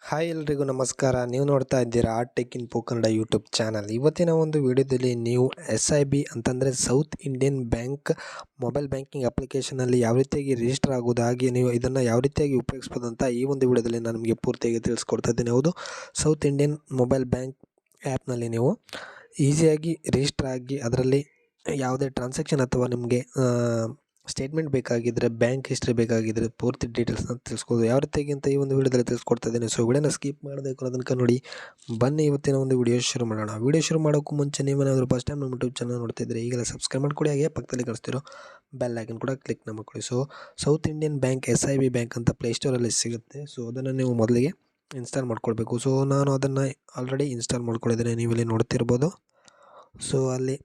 Hi ಎಲ್ರಿಗೂ ನಮಸ್ಕಾರ. ನೀವು ನೋಡ್ತಾ ಇದ್ದೀರಾ tech info Kannada YouTube channel. ಇವತ್ತಿನ ಒಂದು ವಿಡಿಯೋದಲ್ಲಿ ನೀವು SIB ಅಂತಂದರೆ south Indian bank mobile banking ಅಪ್ಲಿಕೇಶನಲ್ಲಿ ಯಾವ ರೀತಿಯಾಗಿ ರಿಜಿಸ್ಟರ್ ಆಗೋದು, ಹಾಗೆ ನೀವು ಇದನ್ನು ಯಾವ ರೀತಿಯಾಗಿ ಉಪಯೋಗಿಸ್ಬೋದು ಅಂತ ಈ ಒಂದು ವಿಡಿಯೋದಲ್ಲಿ ನಾನು ನಿಮಗೆ ಪೂರ್ತಿಯಾಗಿ ತಿಳಿಸ್ಕೊಡ್ತಾ ಇದ್ದೀನಿ. ಹೌದು, ಸೌತ್ ಇಂಡಿಯನ್ ಮೊಬೈಲ್ ಬ್ಯಾಂಕ್ ಆ್ಯಪ್ನಲ್ಲಿ ನೀವು ಈಸಿಯಾಗಿ ರಿಜಿಸ್ಟರ್ ಆಗಿ ಅದರಲ್ಲಿ ಯಾವುದೇ ಟ್ರಾನ್ಸಾಕ್ಷನ್ ಅಥವಾ ನಿಮಗೆ ಸ್ಟೇಟ್ಮೆಂಟ್ ಬೇಕಾಗಿದ್ದರೆ, ಬ್ಯಾಂಕ್ ಹಿಸ್ಟ್ರಿ ಬೇಕಾಗಿದ್ದರೆ ಪೂರ್ತಿ ಡೀಟೇಲ್ಸ್ನ ತಿಳಿಸ್ಬೋದು. ಯಾವ ರೀತಿಯಾಗಿ ಅಂತ ಈ ಒಂದು ವಿಡಿಯೋದಲ್ಲಿ ತಿಳಿಸ್ಕೊಡ್ತಾ ಇದ್ದೀನಿ. ಸೊ ವಿಡಿಯೋನ ಸ್ಕಿಪ್ ಮಾಡಬೇಕು ಅನ್ನೋದನ್ನು ನೋಡಿ ಬನ್ನಿ ಇವತ್ತಿನ ಒಂದು ವಿಡಿಯೋ ಶುರು ಮಾಡೋಣ. ವಿಡಿಯೋ ಶುರು ಮಾಡೋಕ್ಕೂ ಮುಂಚೆ ನೀವೇನಾದರೂ ಫಸ್ಟ್ ಟೈಮ್ ನಮ್ಮ ಯೂಟ್ಯೂಬ್ ಚಾನಲ್ ನೋಡ್ತಿದ್ರೆ ಈಗಲೇ ಸಬ್ಸ್ಕ್ರೈಬ್ ಮಾಡ್ಕೊಳ್ಳಿ, ಹಾಗೆ ಪಕ್ಕದಲ್ಲಿ ಕಳಿಸ್ತಿರೋ ಬೆಲ್ ಐಕನ್ ಕೂಡ ಕ್ಲಿಕ್ ಮಾಡ್ಕೊಳ್ಳಿ. So south Indian bank SIB bank ಅಂತ ಪ್ಲೇಸ್ಟೋರಲ್ಲಿ ಸಿಗುತ್ತೆ. ಸೊ ಅದನ್ನು ನೀವು ಮೊದಲಿಗೆ ಇನ್ಸ್ಟಾಲ್ ಮಾಡ್ಕೊಳ್ಬೇಕು. ಸೊ ನಾನು ಅದನ್ನು ಆಲ್ರೆಡಿ ಇನ್ಸ್ಟಾಲ್ ಮಾಡ್ಕೊಂಡಿದ್ದೇನೆ, ನೀವು ಇಲ್ಲಿ ನೋಡ್ತಿರ್ಬೋದು. ಸೊ ಅಲ್ಲಿ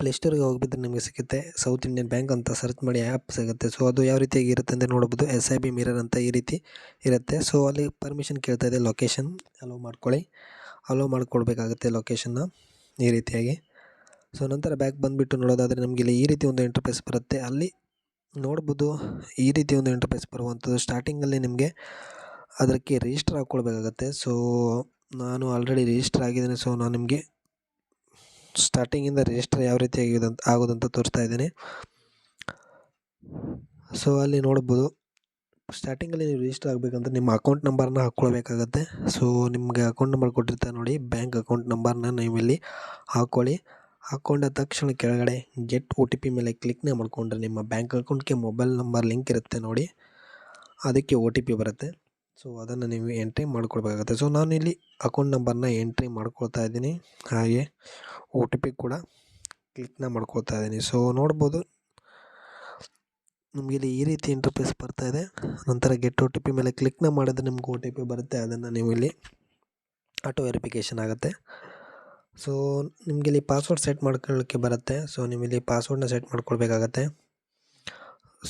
ಪ್ಲೇಸ್ಟೋರಿಗೆ ಹೋಗಿಬಿಟ್ಟು ನಿಮಗೆ ಸಿಗುತ್ತೆ ಸೌತ್ ಇಂಡಿಯನ್ ಬ್ಯಾಂಕ್ ಅಂತ ಸರ್ಚ್ ಮಾಡಿ ಆ್ಯಪ್ ಸಿಗುತ್ತೆ. ಸೊ ಅದು ಯಾವ ರೀತಿಯಾಗಿ ಇರುತ್ತೆ ಅಂತ ನೋಡ್ಬೋದು. SIB ಮಿರರ್ ಅಂತ ಈ ರೀತಿ ಇರುತ್ತೆ. ಸೊ ಅಲ್ಲಿ ಪರ್ಮಿಷನ್ ಕೇಳ್ತಾ ಇದೆ, ಲೊಕೇಶನ್ ಅಲೋ ಮಾಡ್ಕೊಳ್ಳಿ. ಅಲೋ ಮಾಡ್ಕೊಳ್ಬೇಕಾಗುತ್ತೆ ಲೊಕೇಶನ್ನ ಈ ರೀತಿಯಾಗಿ. ಸೊ ನಂತರ ಬ್ಯಾಕ್ ಬಂದುಬಿಟ್ಟು ನೋಡೋದಾದರೆ ನಮಗೆ ಇಲ್ಲಿ ಈ ರೀತಿ ಒಂದು ಇಂಟರ್ಫೇಸ್ ಬರುತ್ತೆ. ಅಲ್ಲಿ ನೋಡ್ಬೋದು ಈ ರೀತಿ ಒಂದು ಇಂಟರ್ಫೇಸ್ ಬರುವಂಥದ್ದು. ಸ್ಟಾರ್ಟಿಂಗಲ್ಲಿ ನಿಮಗೆ ಅದಕ್ಕೆ ರಿಜಿಸ್ಟರ್ ಹಾಕ್ಕೊಳ್ಬೇಕಾಗತ್ತೆ. ಸೊ ನಾನು ಆಲ್ರೆಡಿ ರಿಜಿಸ್ಟರ್ ಆಗಿದ್ದೇನೆ. ಸೊ ನಾನು ನಿಮಗೆ ಸ್ಟಾರ್ಟಿಂಗಿಂದ ರಿಜಿಸ್ಟರ್ ಯಾವ ರೀತಿ ಆಗೋದಂತ ತೋರಿಸ್ತಾ ಇದ್ದೀನಿ. ಸೊ ಅಲ್ಲಿ ನೋಡ್ಬೋದು, ಸ್ಟಾರ್ಟಿಂಗಲ್ಲಿ ನೀವು ರಿಜಿಸ್ಟರ್ ಆಗಬೇಕಂದ್ರೆ ನಿಮ್ಮ ಅಕೌಂಟ್ ನಂಬರ್ನ ಹಾಕ್ಕೊಳ್ಬೇಕಾಗತ್ತೆ. ಸೊ ನಿಮಗೆ ಅಕೌಂಟ್ ನಂಬರ್ ಕೊಟ್ಟಿರ್ತಾರೆ ನೋಡಿ, ಬ್ಯಾಂಕ್ ಅಕೌಂಟ್ ನಂಬರ್ನ ನೀವು ಇಲ್ಲಿ ಹಾಕ್ಕೊಳ್ಳಿ. ಹಾಕ್ಕೊಂಡ ತಕ್ಷಣ ಕೆಳಗಡೆ ಗೆಟ್ OTP ಮೇಲೆ ಕ್ಲಿಕ್ನ ಮಾಡಿಕೊಂಡ್ರೆ ನಿಮ್ಮ ಬ್ಯಾಂಕ್ ಅಕೌಂಟ್ಗೆ ಮೊಬೈಲ್ ನಂಬರ್ ಲಿಂಕ್ ಇರುತ್ತೆ ನೋಡಿ, ಅದಕ್ಕೆ OTP ಬರುತ್ತೆ. ಸೊ ಅದನ್ನು ನೀವು ಎಂಟ್ರಿ ಮಾಡ್ಕೊಳ್ಬೇಕಾಗುತ್ತೆ. ಸೊ ನಾನು ಇಲ್ಲಿ ಅಕೌಂಟ್ ನಂಬರ್ನ ಎಂಟ್ರಿ ಮಾಡ್ಕೊಳ್ತಾ ಇದ್ದೀನಿ, ಹಾಗೆ OTP ಕೂಡ ಕ್ಲಿಕ್ನ ಮಾಡ್ಕೊಳ್ತಾ ಇದ್ದೀನಿ. ಸೊ ನೋಡ್ಬೋದು ನಮಗೆ ಇಲ್ಲಿ ಈ ರೀತಿ ಇಂಟರ್ಫೇಸ್ ಬರ್ತಾ ಇದೆ. ನಂತರ ಗೆಟ್ OTP ಮೇಲೆ ಕ್ಲಿಕ್ನ ಮಾಡಿದ್ರೆ ನಿಮ್ಗೆ OTP ಬರುತ್ತೆ. ಅದನ್ನು ನೀವು ಇಲ್ಲಿ ಆಟೋ ವೆರಿಫಿಕೇಷನ್ ಆಗುತ್ತೆ. ಸೊ ನಿಮಗೆ ಇಲ್ಲಿ ಪಾಸ್ವರ್ಡ್ ಸೆಟ್ ಮಾಡ್ಕೊಳ್ಳೋಕ್ಕೆ ಬರುತ್ತೆ. ಸೊ ನೀವು ಇಲ್ಲಿ ಪಾಸ್ವರ್ಡ್ನ ಸೆಟ್ ಮಾಡ್ಕೊಳ್ಬೇಕಾಗತ್ತೆ.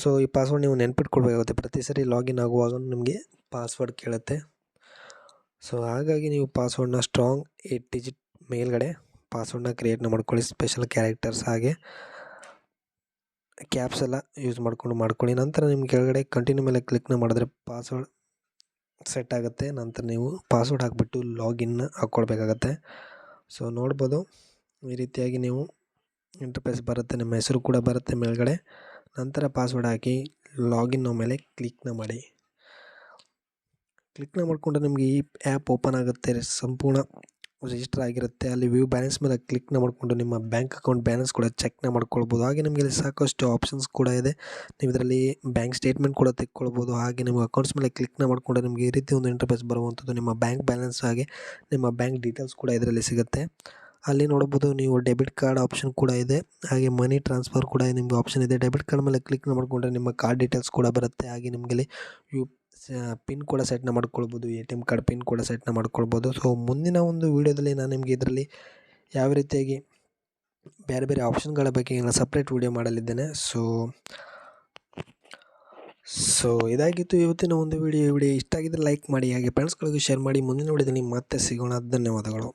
ಸೊ ಈ ಪಾಸ್ವರ್ಡ್ ನೀವು ನೆನ್ಪಿಟ್ಕೊಳ್ಬೇಕಾಗುತ್ತೆ. ಪ್ರತಿ ಸರಿ ಲಾಗಿನ್ ಆಗುವಾಗ ನಿಮಗೆ ಪಾಸ್ವರ್ಡ್ ಕೇಳುತ್ತೆ. ಸೊ ಹಾಗಾಗಿ ನೀವು ಪಾಸ್ವರ್ಡ್ನ ಸ್ಟ್ರಾಂಗ್ 8 ಡಿಜಿಟ್ ಮೇಲ್ಗಡೆ ಪಾಸ್ವರ್ಡ್ನ ಕ್ರಿಯೇಟ್ನ ಮಾಡ್ಕೊಳ್ಳಿ. ಸ್ಪೆಷಲ್ ಕ್ಯಾರೆಕ್ಟರ್ಸ್ ಹಾಗೆ ಕ್ಯಾಪ್ಸ್ ಎಲ್ಲ ಯೂಸ್ ಮಾಡ್ಕೊಳ್ಳಿ. ನಂತರ ನಿಮ್ಮ ಕೆಳಗಡೆ ಕಂಟಿನ್ಯೂ ಮೇಲೆ ಕ್ಲಿಕ್ನ ಮಾಡಿದ್ರೆ ಪಾಸ್ವರ್ಡ್ ಸೆಟ್ ಆಗುತ್ತೆ. ನಂತರ ನೀವು ಪಾಸ್ವರ್ಡ್ ಹಾಕಿಬಿಟ್ಟು ಲಾಗಿನ್ನ ಹಾಕ್ಕೊಳ್ಬೇಕಾಗತ್ತೆ. ಸೊ ನೋಡ್ಬೋದು ಈ ರೀತಿಯಾಗಿ ನೀವು ಇಂಟರ್ಫೇಸ್ ಬರುತ್ತೆ, ನಿಮ್ಮ ಹೆಸರು ಕೂಡ ಬರುತ್ತೆ ಮೇಲ್ಗಡೆ. ನಂತರ ಪಾಸ್ವರ್ಡ್ ಹಾಕಿ ಲಾಗಿನ್ ಮೇಲೆ ಕ್ಲಿಕ್ನ ಮಾಡಿ. ಕ್ಲಿಕ್ನ ಮಾಡಿಕೊಂಡ್ರೆ ನಿಮಗೆ ಈ ಆ್ಯಪ್ ಓಪನ್ ಆಗುತ್ತೆ, ಸಂಪೂರ್ಣ ರಿಜಿಸ್ಟರ್ ಆಗಿರುತ್ತೆ. ಅಲ್ಲಿ ವ್ಯೂ ಬ್ಯಾಲೆನ್ಸ್ ಮೇಲೆ ಕ್ಲಿಕ್ನ ಮಾಡಿಕೊಂಡು ನಿಮ್ಮ ಬ್ಯಾಂಕ್ ಅಕೌಂಟ್ ಬ್ಯಾಲೆನ್ಸ್ ಕೂಡ ಚೆಕ್ನ ಮಾಡ್ಕೊಳ್ಬೋದು. ಹಾಗೆ ನಿಮಗೆ ಇಲ್ಲಿ ಸಾಕಷ್ಟು ಆಪ್ಷನ್ಸ್ ಕೂಡ ಇದೆ. ನೀವು ಇದರಲ್ಲಿ ಬ್ಯಾಂಕ್ ಸ್ಟೇಟ್ಮೆಂಟ್ ಕೂಡ ತೆಕ್ಕೊಳ್ಬೋದು. ಹಾಗೆ ನಿಮ್ಮ ಅಕೌಂಟ್ಸ್ ಮೇಲೆ ಕ್ಲಿಕ್ನ ಮಾಡಿಕೊಂಡ್ರೆ ನಿಮಗೆ ಈ ರೀತಿ ಒಂದು ಇಂಟರ್ಫೇಸ್ ಬರುವಂಥದ್ದು. ನಿಮ್ಮ ಬ್ಯಾಂಕ್ ಬ್ಯಾಲೆನ್ಸ್ ಹಾಗೆ ನಿಮ್ಮ ಬ್ಯಾಂಕ್ ಡೀಟೇಲ್ಸ್ ಕೂಡ ಇದರಲ್ಲಿ ಸಿಗುತ್ತೆ. ಅಲ್ಲಿ ನೋಡ್ಬೋದು ನೀವು ಡೆಬಿಟ್ ಕಾರ್ಡ್ ಆಪ್ಷನ್ ಕೂಡ ಇದೆ, ಹಾಗೆ ಮನಿ ಟ್ರಾನ್ಸ್ಫರ್ ಕೂಡ ನಿಮಗೆ ಆಪ್ಷನ್ ಇದೆ. ಡೆಬಿಟ್ ಕಾರ್ಡ್ ಮೇಲೆ ಕ್ಲಿಕ್ನ ಮಾಡಿಕೊಂಡ್ರೆ ನಿಮ್ಮ ಕಾರ್ಡ್ ಡೀಟೇಲ್ಸ್ ಕೂಡ ಬರುತ್ತೆ. ಹಾಗೆ ನಿಮಗೆ ಪಿನ್ ಕೂಡ ಸೆಟ್ನ ಮಾಡ್ಕೊಳ್ಬೋದು, ATM ಕಾರ್ಡ್ ಪಿನ್ ಕೂಡ ಸೆಟ್ನ ಮಾಡ್ಕೊಳ್ಬೋದು. ಸೊ ಮುಂದಿನ ಒಂದು ವೀಡಿಯೋದಲ್ಲಿ ನಾನು ನಿಮಗೆ ಇದರಲ್ಲಿ ಯಾವ ರೀತಿಯಾಗಿ ಬೇರೆ ಬೇರೆ ಆಪ್ಷನ್ಗಳ ಬಗ್ಗೆ ನಾನು ಸಪ್ರೇಟ್ ವೀಡಿಯೋ ಮಾಡಲಿದ್ದೇನೆ. ಸೊ ಇದಾಗಿತ್ತು ಇವತ್ತಿನ ಒಂದು ವಿಡಿಯೋ ಇಷ್ಟ ಆಗಿದ್ದರೆ ಲೈಕ್ ಮಾಡಿ, ಹಾಗೆ ಫ್ರೆಂಡ್ಸ್ಗಳಿಗೂ ಶೇರ್ ಮಾಡಿ. ಮುಂದಿನ ವಿಡಿಯೋದಲ್ಲಿ ಮತ್ತೆ ಸಿಗೋಣ. ಧನ್ಯವಾದಗಳು.